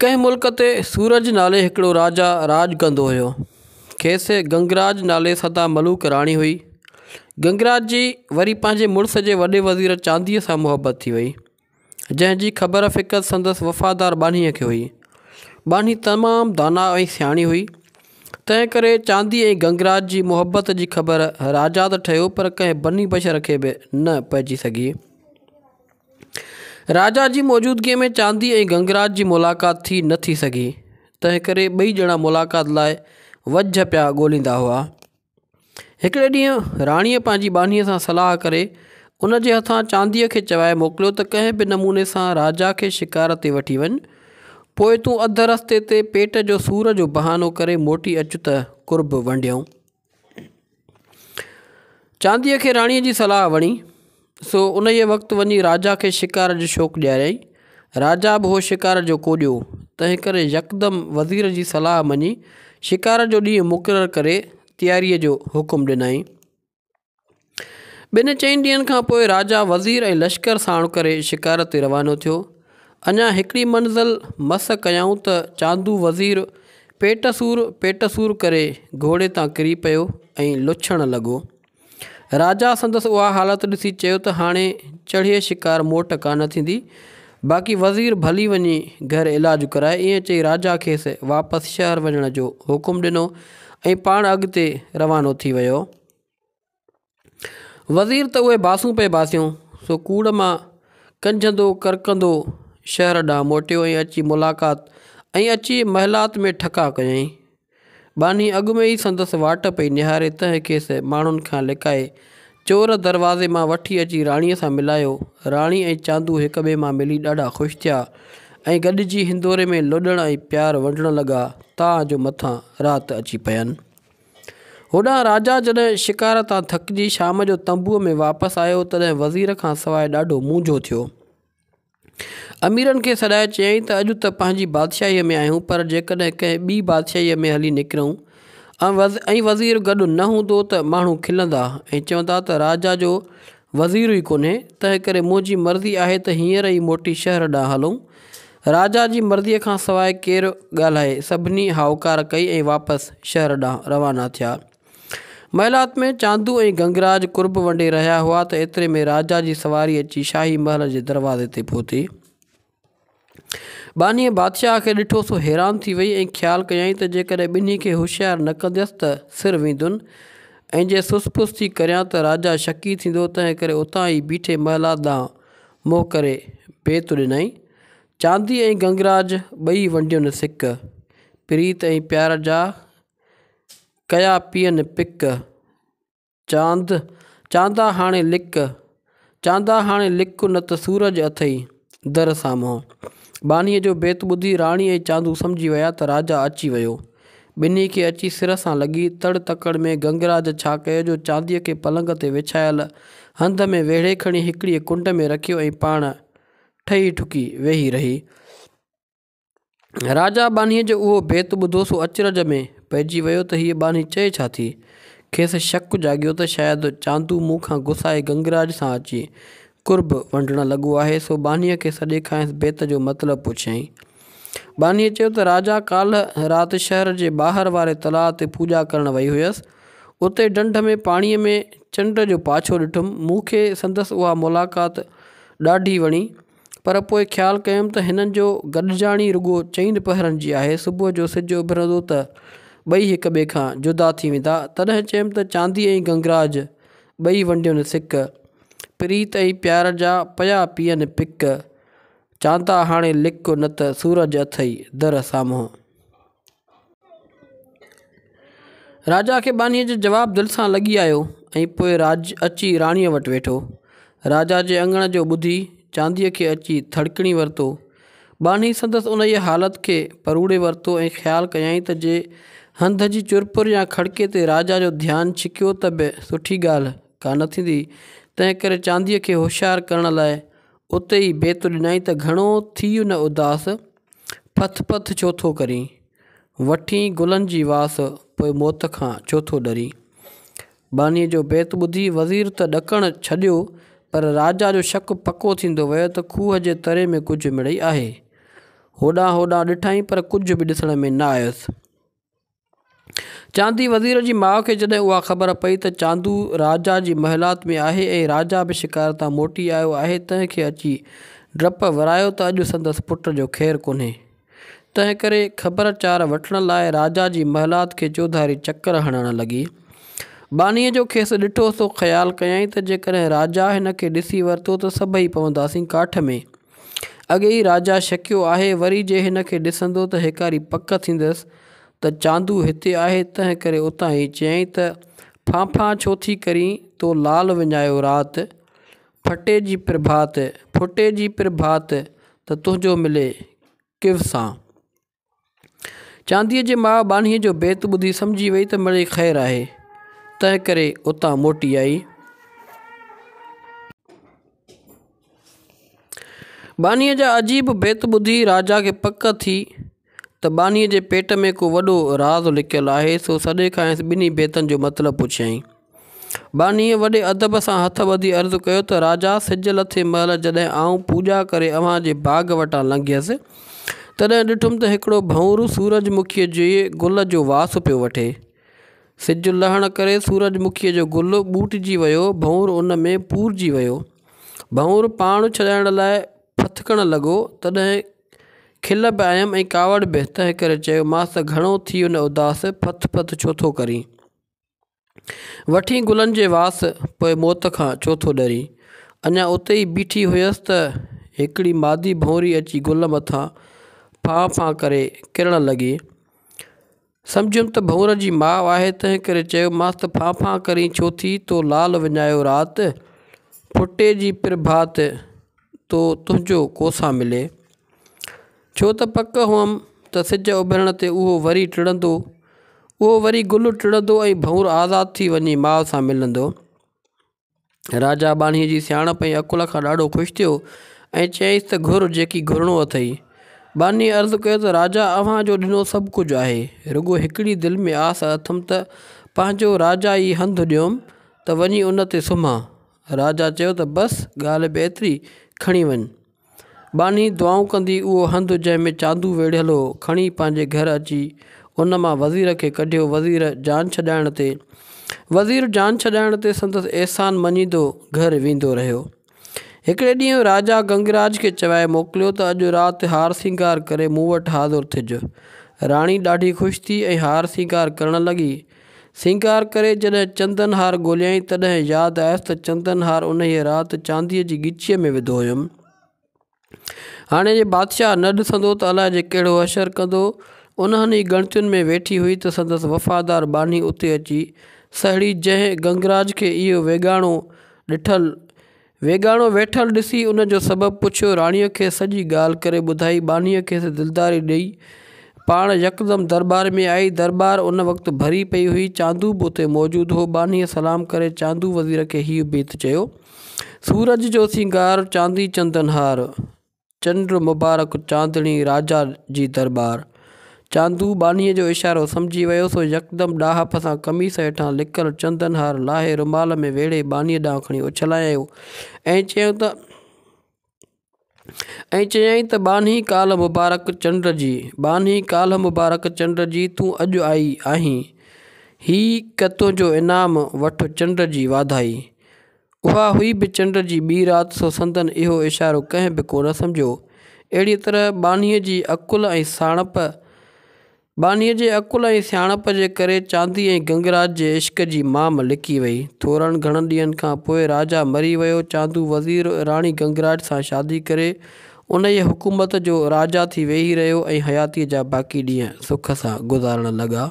कंहिं मुल्क ते सूरज नाले हिकिड़ो राजा राज कंदो हुयो। खेसि गंगराज नाले सदा मलूक राणी हुई। गंगराज जी वरी पंहिंजे मुड़ुस जे वॾे वज़ीर चांदीअ सां मुहबत थी वई, जंहिंजी ख़बर फ़िक़त संदसि वफ़ादार बानीअ खे हुई। बानी तमामु दाना ऐं सियाणी हुई, तंहिं करे चांदी ऐं गंगराज जी मुहबत जी ख़बर राजा त ठहियो, पर कंहिं बनी बशर खे बि न पइजी सघी। राजा जी मौजूदगीअ में चांदी ऐं गंगराज जी मुलाक़ात थी न थी सघी, तंहिं करे ॿई ॼणा मुलाक़ात लाइ वझ पिया ॻोल्हींदा हुआ। हिकिड़े ॾींहुं राणीअ पंहिंजी बानीअ सां सलाह करे उन जे हथां चांदीअ खे चवाए मोकिलियो त कंहिं बि नमूने सां राजा खे शिकार ते वठी वञ, पोइ तूं अधु रस्ते ते पेट जो सूर जो बहानो करे मोटी अचु त कुर्ब वंडियऊं। चांदीअ खे राणीअ जी सलाह वणी, सो उन वक़्तु वञी राजा खे शिकार जो शौक़ु ॾियाराई। राजा बि हो शिकार जो कोॾियो, तंहिं करे यकदमि वज़ीर जी सलाह मञी शिकार जो ॾींहुं मुक़ररु करे तयारीअ जो हुकुम ॾिनई। 2-4 ॾींहंनि खां पोइ राजा वज़ीर ऐं लश्कर साण करे शिकार ते रवानो थियो। अञा हिकिड़ी मंज़िल मस कयऊं त चांदू वज़ीर पेट सूर करे घोड़े तां किरी पियो ऐं लुछण लॻो। राजा संदसि उहा हालत ॾिसी चयो त हाणे चढ़िए शिकार मोट कान थींदी, बाक़ी वज़ीर भली वञी घर इलाजु कराए। ईअं चई राजा खेसि वापसि शहर वञण जो हुकुम ॾिनो ऐं पाण अॻिते रवानो थी वियो। वज़ीर त उहे बासूं पे बासियूं, सो कूड़ मां कंझंदो करकंदो शहर ॾांहुं मोटियो ऐं अची महलात में ठका कयईं। बानी अॻु में ई संदसि वाट पई निहारे, तंहिं खेसि माण्हुनि खां लिकाए चोर दरवाज़े मां वठी अची राणीअ सां मिलायो। राणी ऐं चांदू हिक ॿिए मां मिली ॾाढा ख़ुशि थिया ऐं गॾिजी हिंदोरे में लुॾण ऐं प्यार वंडण लॻा। तां जो मथां राति अची पयनि। होॾां राजा जॾहिं शिकार तां थकिजी शाम जो तंबूअ में वापसि आयो, तॾहिं वज़ीर खां सवाइ ॾाढो मूंझो थियो। अमीरनि खे सॾाए चयईं त अॼु त पंहिंजी बादशाहीअ में आहियूं, पर जेकॾहिं कंहिं ॿी बादशाहीअ में हली निकिरूं ऐं वज़ीर गॾु न हूंदो त माण्हू खिलंदा ऐं चवंदा त राजा जो वज़ीर ई कोन्हे। तंहिं करे मुंहिंजी मर्ज़ी आहे त हींअर ई मोटी शहर ॾांहुं हलूं। राजा जी मर्ज़ीअ खां सवाइ केरु ॻाल्हाए सभिनी हाउकार कई ऐं वापसि शहर ॾांहुं रवाना थिया। महलात में चांदू ऐं गंगराज कुर्ब वंडे रहिया हुआ त एतिरे में राजा जी सवारी अची शाही महल जे दरवाज़े ते पहुती। बानीअ बादशाह खे ॾिठो सो हैरान थी वई ऐं ख़्यालु कयईं त जेकॾहिं ॿिन्ही खे होशियारु न कंदसि त सिर वेंदुनि, ऐं जे सुसपुस थी करियां त राजा शकी थींदो। तंहिं करे उतां ई बीठे महलात ॾांहुं मोह करे बेत ॾिनई। चांदी ऐं गंगराज ॿई वंडियुनि सिक, प्रीत ऐं प्यार जा कया पियनि पिक। चांदा हाणे लिक न त सूरज अथई दर साम्हूं। बानीअ जो बेत ॿुधी राणी ऐं चांदू सम्झी विया त राजा अची वियो। ॿिन्ही खे अची सिर सां लॻी तड़ तकड़ में गंगराज छा कयो जो चांदीअ खे पलंग ते विछायल हंध में वेढ़े खणी हिकिड़ी कुंड में रखियो ऐं पाण ठही ठुकी वेही रही। राजा बानीअ जो उहो बेत ॿुधो सो अचरज में पइजी वियो त हीअ बानी चए छा थी। खेसि शक जाॻियो त शायदि चांदू मूं खां गुसाए गंगराज सां अची कुर्ब वंडण लॻो आहे, सो बानीअ खे सॼे खांसि बेत जो मतिलबु पुछियईं। बानीअ चयो त राजा काल्ह राति शहर जे ॿाहिरि वारे तलाउ ते पूॼा करणु वई हुयसि। उते ढंढ में पाणीअ में चंड जो पाछो ॾिठुमि। मूंखे संदसि उहा मुलाक़ात ॾाढी वणी, पर पोइ ख़्यालु कयुमि त हिननि जो गॾिजाणी रुॻो 4 पहरनि जी आहे। सुबुह जो सिज उभिरंदो त ॿई हिक ॿिए खां जुदा थी वेंदा। तॾहिं चयुमि त चांदी ऐं गंगराज ॿई वंडियुनि सिक, प्रीत ऐं प्यार जा पया पियनि पिक। चांदा हाणे लिक न त सूरज अथई दर साम्हूं। राजा खे बानीअ जो जवाबु दिलि सां लॻी आयो ऐं पोइ अची राणीअ वटि वेठो। राजा जे अङण जो ॿुधी चांदीअ खे अची थड़कणी वरितो। बानी संदसि उन जी हालत खे परूड़े वरितो ऐं ख़्यालु कयईं त जे हंध जी चुरपुर या खड़के ते राजा जो ध्यानु छिकियो त बि सुठी ॻाल्हि कान थींदी। तंहिं करे चांदीअ खे होशियारु करण लाइ उते ई बेत ॾिनई त घणो थी न उदास, पथ पथ छो थो करीं, वठी गुलनि जी वास, पोइ मौत खां छो थो डरी। बानीअ जो बेत ॿुधी वज़ीर त ॾकणु छॾियो, पर राजा जो शक पको थींदो वियो त खूह जे तरे में कुझु मिड़ई आहे। होॾां होॾां ॾिठईं पर कुझु बि ॾिसण में न आयुसि। चांदी वज़ीर जी माउ खे जॾहिं उहा ख़बर पई त चांदू राजा जी महिलात में आहे ऐं राजा बि शिकार तां मोटी आयो आहे, तंहिंखे अची डपु वरायो त अॼु संदसि पुट जो ख़ैरु कोन्हे। तंहिं करे ख़बरचार वठण लाइ राजा जी महिलात खे चौधारी चकर हणणु लॻी। बानीअ जो खेसि ॾिठो सो ख़्यालु कयईं त जेकॾहिं राजा हिन खे ॾिसी वरितो त सभई पवंदासीं काठ में। अॻे ई राजा शकियो आहे, वरी जे हिन खे ॾिसंदो त हिकारी पक थींदसि त चांदू हिते आहे। तंहिं करे उतां ई चयईं त फांफां छो थी करी तो लाल विञायो राति, फटे जी प्रभात त तुंहिंजो मिले किव सां। चांदीअ जे माउ बानीअ जो बेत ॿुधी सम्झी वई त मिड़ई ख़ैरु आहे, तंहिं करे उतां मोटी आई। बानीअ जा अजीब बेत ॿुधी राजा खे पक थी त बानीअ जे पेट में को वॾो राज़ लिकियलु आहे, सो सॾे खांसि ॿिन्ही बेतनि जो मतिलबु पुछियईं। बानीअ वॾे अदब सां हथ ॿधी अर्ज़ु कयो त राजा, सिज लथे महिल जॾहिं आऊं पूॼा करे अव्हां जे बाग़ वटां लंघियसि तॾहिं ॾिठुमि त हिकिड़ो भंवरू सूरजमुखीअ जे गुल जो वास पियो वठे। सिज लहण करे सूरजमुखीअ जो गुल ॿूटिजी वियो, भंवरू उन में पूरजी वियो। भंवरू पाण छॾाइण लाइ फथकणु लॻो, तॾहिं खिल बि आयमि ऐं कावड़ बि। तंहिं करे चयोमांसि त घणो थी उन उदास, फथ फथ छो थो करी, वठी गुलनि जे वास, पोइ मौत खां छो थो डरी। अञा उते ई बीठी हुयसि त हिकिड़ी मादी भंवरी अची गुल मथां फां फां करे किरण लॻी। सम्झुमि त भंवर जी माउ आहे, तंहिं करे चयोमांसि त फां फां करी छो थी, तो लाल विञायो राति, फुटे जी प्रभात तो तुंहिंजो कोसा मिले। छो त पक हुअमि त सिज उभरण ते उहो वरी गुल टिड़ंदो ऐं भंवर आज़ादु थी वञी माउ सां मिलंदो। राजा बानीअ जी सियाणप ऐं अकुल खां ॾाढो ख़ुशि थियो ऐं चयईंसि त घुर जेकी घुरणो अथई। बानीअ अर्ज़ु कयो त राजा, अव्हां जो ॾिनो सभु कुझु आहे, रुॻो हिकिड़ी दिलि में आस अथमि त पंहिंजो राजा ई हंधु ॾियोमि त वञी उन ते सुम्हां। राजा चयो त बसि, ॻाल्हि बि एतिरी, खणी वञ। बानी दुआऊं कंदी उहो हंधु जंहिंमें चांदू वेढ़ियल हो खणी पंहिंजे घर अची उन मां वज़ीर खे कढियो। वज़ीर जान छॾाइण ते संदसि एहसान मञींदो घर वेंदो रहियो। हिकिड़े ॾींहुं राजा गंगराज खे चवाए मोकिलियो त अॼु राति हार सिंगार करे मूं वटि हाज़ुर थिज। राणी ॾाढी ख़ुशि थी ऐं हार सिंगार करणु लॻी। सिंगार करे जॾहिं चंदन हार ॻोल्हियईं तॾहिं यादि आयसि त चंदन हार उन राति चांदीअ जी ॻिचीअ में विधो हुयुमि। हाणे जे बादशाह न ॾिसंदो त अलाए जे कहिड़ो असरु कंदो। उन्हनि गणतियुनि में वेठी हुई त संदसि वफ़ादार बानी उते अची सहिड़ी जंहिं गंगराज खे इहो वेगाणो वेठल ॾिसी उनजो सबबु पुछियो, राणीअ खे सॼी ॻाल्हि करे ॿुधाई। बानीअ खे दिलदारी ॾेई पाण यकदमि दरबार में आई। दरबार उन वक़्तु भरी पई हुई, चांदू बि उते मौजूदु हो। बानीअ सलाम करे चांदू वज़ीर खे हीअ बेत चयो, सूरज जो सिंगार चांदी चंदन हार, चंड मुबारक चांदणी राजा जी दरबार। चांदू बानीअ जो इशारो सम्झी वियो, सो यकदमि ॾाहप सां कमीस हेठां लिकल चंदन हार लाहे रुमाल में वेड़े बानीअ ॾांहुं खणी उछलायो ऐं चयईं त बानी काल मुबारक चंड जी, तूं अॼु आई आहीं, ही क तुंहिंजो इनाम वठि चंड जी वाधाई। उहा हुई बि चंड जी ॿी राति, सो संदन इहो इशारो कंहिं बि कोन सम्झो। अहिड़ी तरह बानीअ जे अकुल ऐं सियाणप जे करे चांदी ऐं गंगराज जे इश्क जी माम लिकी वई। थोरनि घणनि ॾींहंनि खां पोइ राजा मरी वियो। चांदू वज़ीर राणी गंगराज सां शादी करे उन जी हुकूमत जो राजा थी वेही रहियो ऐं हयातीअ जा बाक़ी ॾींहं सुख सां गुज़ारण लॻा।